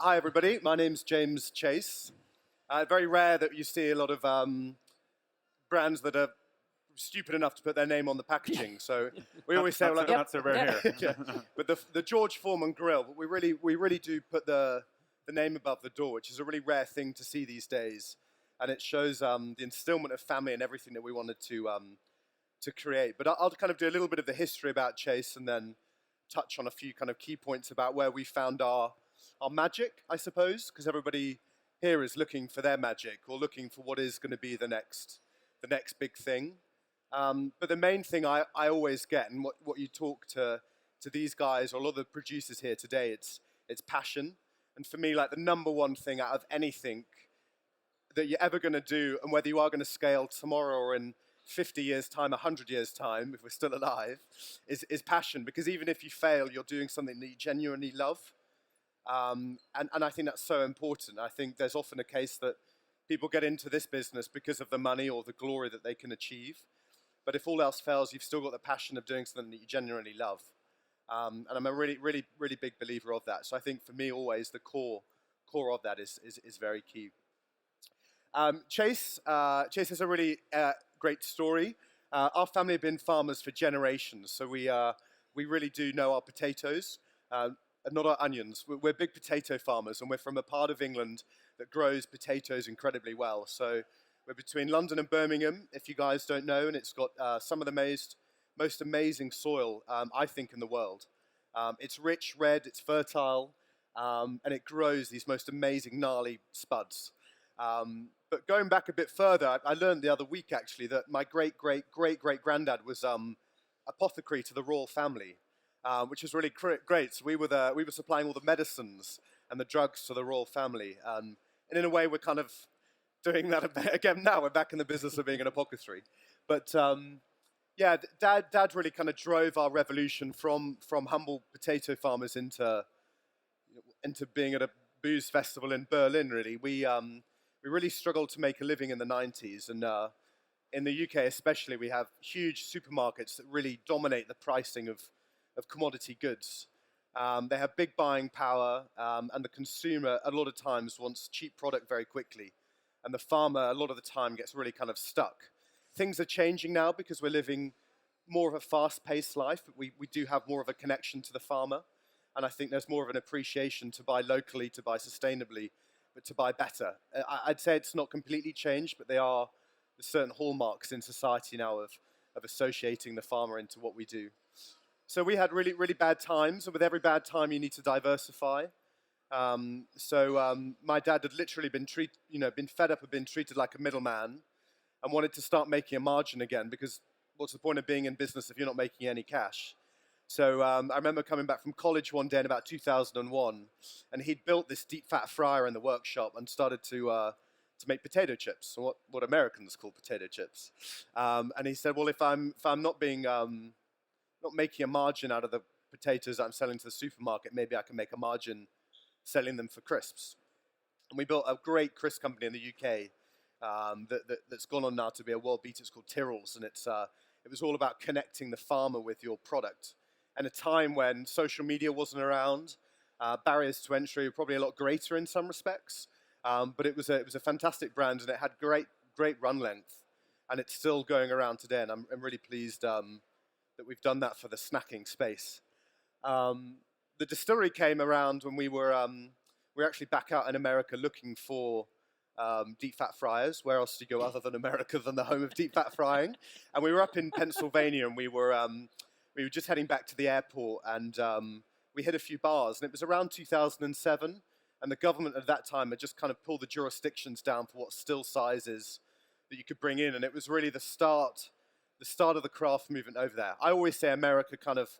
Hi, everybody. My name's James Chase. Very rare that you see a lot of brands that are stupid enough to put their name on the packaging. So we always say, like, not so rare here. yeah. But the George Foreman grill, but we really do put the name above the door, which is a really rare thing to see these days, and it shows the instillment of family and everything that we wanted to create. But I'll kind of do a little bit of the history about Chase, and then touch on a few kind of key points about where we found our magic, I suppose, because everybody here is looking for their magic or looking for what is going to be the next big thing. But the main thing I always get, and what you talk to these guys or a lot of the producers here today, it's passion. And for me, like, the number one thing out of anything that you're ever going to do, and whether you are going to scale tomorrow or in 50 years' time, 100 years' time, if we're still alive, is passion. Because even if you fail, you're doing something that you genuinely love. And I think that's so important. I think there's often a case that people get into this business because of the money or the glory that they can achieve. But if all else fails, you've still got the passion of doing something that you genuinely love. And I'm a really, really, really big believer of that. So I think for me, always the core of that is very key. Chase has a really great story. Our family have been farmers for generations, so we really do know our potatoes, and not our onions. We're big potato farmers, and we're from a part of England that grows potatoes incredibly well. So we're between London and Birmingham, if you guys don't know, and it's got some of the most amazing soil, I think, in the world. It's rich, red, it's fertile, and it grows these most amazing, gnarly spuds. But going back a bit further, I learned the other week, actually, that my great-great-great-great-granddad was apothecary to the royal family, which was really great. So we were supplying all the medicines and the drugs to the royal family. And in a way, we're kind of doing that again now. We're back in the business of being an apothecary. But yeah, Dad really kind of drove our revolution from humble potato farmers into being at a booze festival in Berlin, really. We really struggled to make a living in the 90s, and in the UK especially, we have huge supermarkets that really dominate the pricing of commodity goods. They have big buying power, and the consumer a lot of times wants cheap product very quickly, and the farmer a lot of the time gets really kind of stuck. Things are changing now because we're living more of a fast-paced life, but we do have more of a connection to the farmer, and I think there's more of an appreciation to buy locally, to buy sustainably, but to buy better. I'd say it's not completely changed, but they are certain hallmarks in society now of associating the farmer into what we do. So we had really, really bad times, and with every bad time, you need to diversify. My dad had literally been fed up of being treated like a middleman, and wanted to start making a margin again, because what's the point of being in business if you're not making any cash? So I remember coming back from college one day in about 2001, and he'd built this deep fat fryer in the workshop and started to make potato chips, what Americans call potato chips. And he said, well, if I'm not making a margin out of the potatoes that I'm selling to the supermarket, maybe I can make a margin selling them for crisps. And we built a great crisp company in the UK that's gone on now to be a world beater. It's called Tyrrell's, and it was all about connecting the farmer with your product. And a time when social media wasn't around, barriers to entry were probably a lot greater in some respects, but it was a fantastic brand, and it had great run length, and it's still going around today. And I'm really pleased that we've done that for the snacking space. The distillery came around when we were actually back out in America looking for deep fat fryers. Where else do you go other than America than the home of deep fat frying? And we were up in Pennsylvania, and we were just heading back to the airport, and we hit a few bars, and it was around 2007, and the government at that time had just kind of pulled the jurisdictions down for what still sizes that you could bring in, and it was really the start of the craft movement over there. I always say America kind of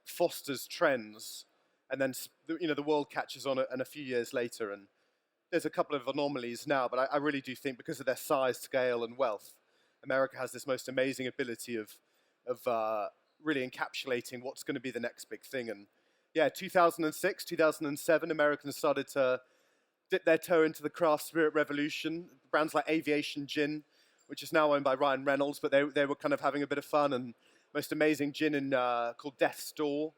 fosters trends, and then the world catches on and a few years later, and there's a couple of anomalies now, but I really do think because of their size, scale, and wealth, America has this most amazing ability of really encapsulating what's going to be the next big thing. And yeah, 2006, 2007, Americans started to dip their toe into the craft spirit revolution. Brands like Aviation Gin, which is now owned by Ryan Reynolds, but they were kind of having a bit of fun, and most amazing gin called Death's Door.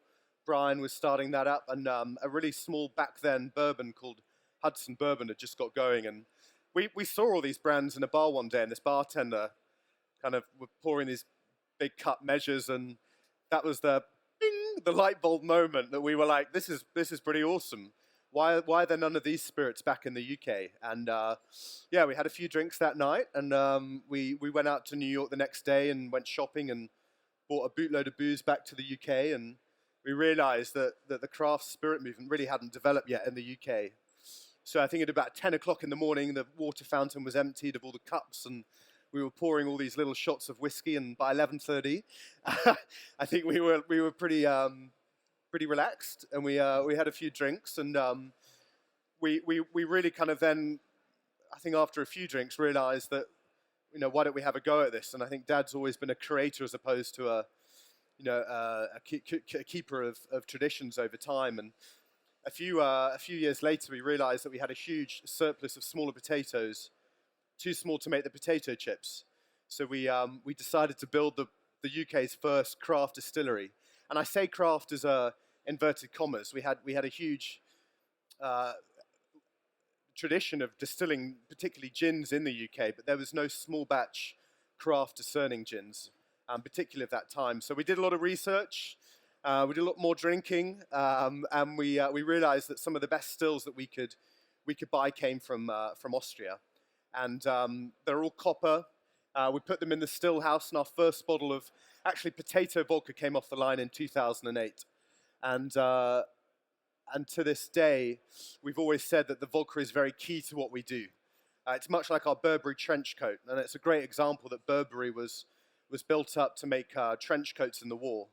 Brian was starting that up, and a really small back then bourbon called Hudson Bourbon had just got going, and we saw all these brands in a bar one day, and this bartender kind of were pouring these big cup measures, and that was the bing, the light bulb moment that we were like, this is pretty awesome. Why are there none of these spirits back in the UK? And yeah, we had a few drinks that night, and we went out to New York the next day and went shopping and bought a bootload of booze back to the UK, and we realized that the craft spirit movement really hadn't developed yet in the UK. So I think at about 10 o'clock in the morning, the water fountain was emptied of all the cups, and we were pouring all these little shots of whiskey, and by 11:30, I think we were pretty relaxed, and we had a few drinks, and we really kind of then, I think after a few drinks, realized that, why don't we have a go at this? And I think Dad's always been a creator as opposed to a keeper of traditions over time. And a few years later, we realized that we had a huge surplus of smaller potatoes, too small to make the potato chips. So we decided to build the UK's first craft distillery. And I say craft as inverted commas. We had a huge tradition of distilling, particularly gins in the UK, but there was no small batch craft discerning gins, particularly at that time. So we did a lot of research, we did a lot more drinking, and we realized that some of the best stills that we could buy came from Austria, and they're all copper. We put them in the still house, and our first bottle of actually potato vodka came off the line in 2008, and to this day, we've always said that the vodka is very key to what we do. It's much like our Burberry trench coat, and it's a great example that Burberry was built up to make trench coats in the war.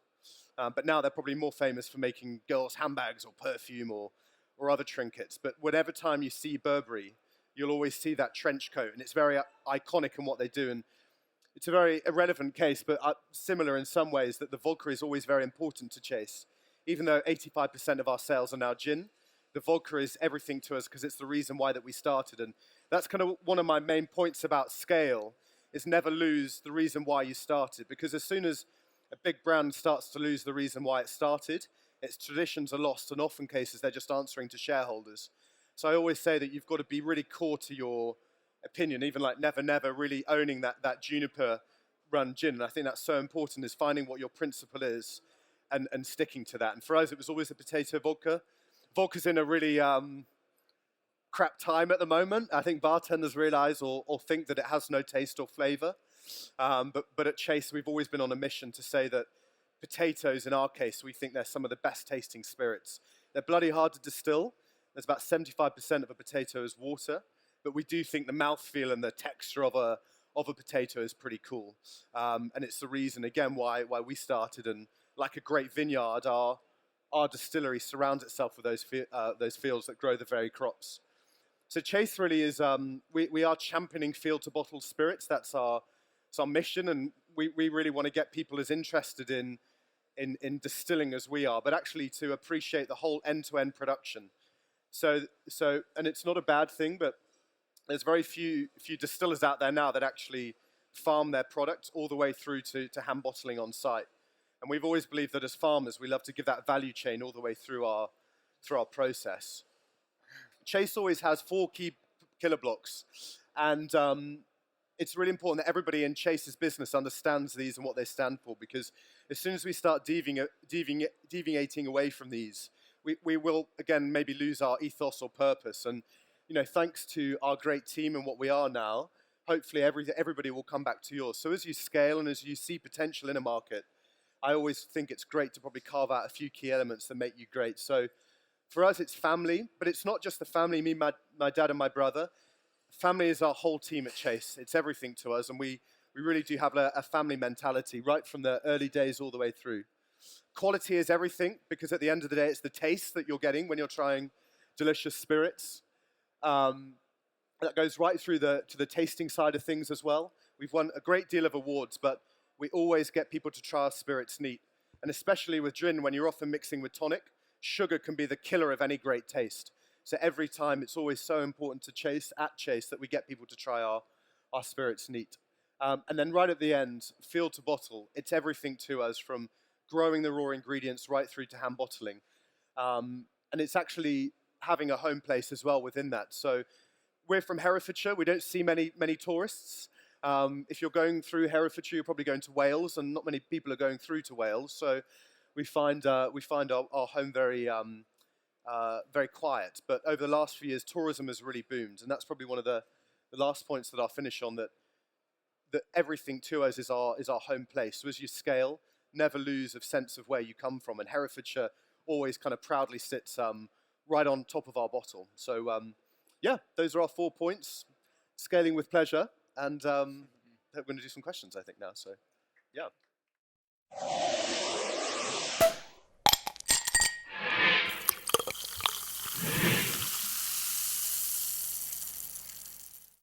But now they're probably more famous for making girls' handbags or perfume or other trinkets. But whatever time you see Burberry, you'll always see that trench coat, and it's very iconic in what they do. And it's a very irrelevant case, but similar in some ways, that the vodka is always very important to Chase. Even though 85% of our sales are now gin, the vodka is everything to us because it's the reason why that we started. And that's kind of one of my main points about scale, is never lose the reason why you started. Because as soon as a big brand starts to lose the reason why it started, its traditions are lost, and often cases they're just answering to shareholders. So I always say that you've got to be really core to your opinion, even like Never Never, really owning that juniper run gin. And I think that's so important, is finding what your principle is and sticking to that. And for us, it was always a potato vodka. Vodka's in a really crap time at the moment. I think bartenders realize or think that it has no taste or flavor. But at Chase, we've always been on a mission to say that potatoes, in our case, we think they're some of the best tasting spirits. They're bloody hard to distill. There's about 75% of a potato is water, but we do think the mouthfeel and the texture of a potato is pretty cool. And it's the reason, again, why we started. And like a great vineyard, our distillery surrounds itself with those fields that grow the very crops. So Chase really is, we are championing field to bottle spirits. That's our mission, and we really want to get people as interested in distilling as we are, but actually to appreciate the whole end-to-end production. So, and it's not a bad thing, but there's very few distillers out there now that actually farm their product all the way through to hand bottling on site. And we've always believed that as farmers, we love to give that value chain all the way through our process. Chase always has 4 key killer blocks, and it's really important that everybody in Chase's business understands these and what they stand for, because as soon as we start deviating away from these, we will, again, maybe lose our ethos or purpose. And, thanks to our great team and what we are now, hopefully everybody will come back to yours. So as you scale and as you see potential in a market, I always think it's great to probably carve out a few key elements that make you great. So for us, it's family, but it's not just the family, me, my dad and my brother. Family is our whole team at Chase. It's everything to us, and we really do have a family mentality right from the early days all the way through. Quality is everything, because at the end of the day, it's the taste that you're getting when you're trying delicious spirits. That goes right through to the tasting side of things as well. We've won a great deal of awards, but we always get people to try our spirits neat. And especially with gin, when you're often mixing with tonic, sugar can be the killer of any great taste. So every time, it's always so important to Chase that we get people to try our spirits neat. And then right at the end, field to bottle, it's everything to us, from growing the raw ingredients right through to hand bottling. And it's actually having a home place as well within that. So we're from Herefordshire. We don't see many tourists. If you're going through Herefordshire, you're probably going to Wales, and not many people are going through to Wales. So we find our home very quiet. But over the last few years, tourism has really boomed, and that's probably one of the last points that I'll finish on. That everything to us is our home place. So as you scale, never lose a sense of where you come from. And Herefordshire always kind of proudly sits right on top of our bottle. So yeah, those are our 4 points. Scaling with pleasure, and we're going to do some questions, I think, now. So yeah.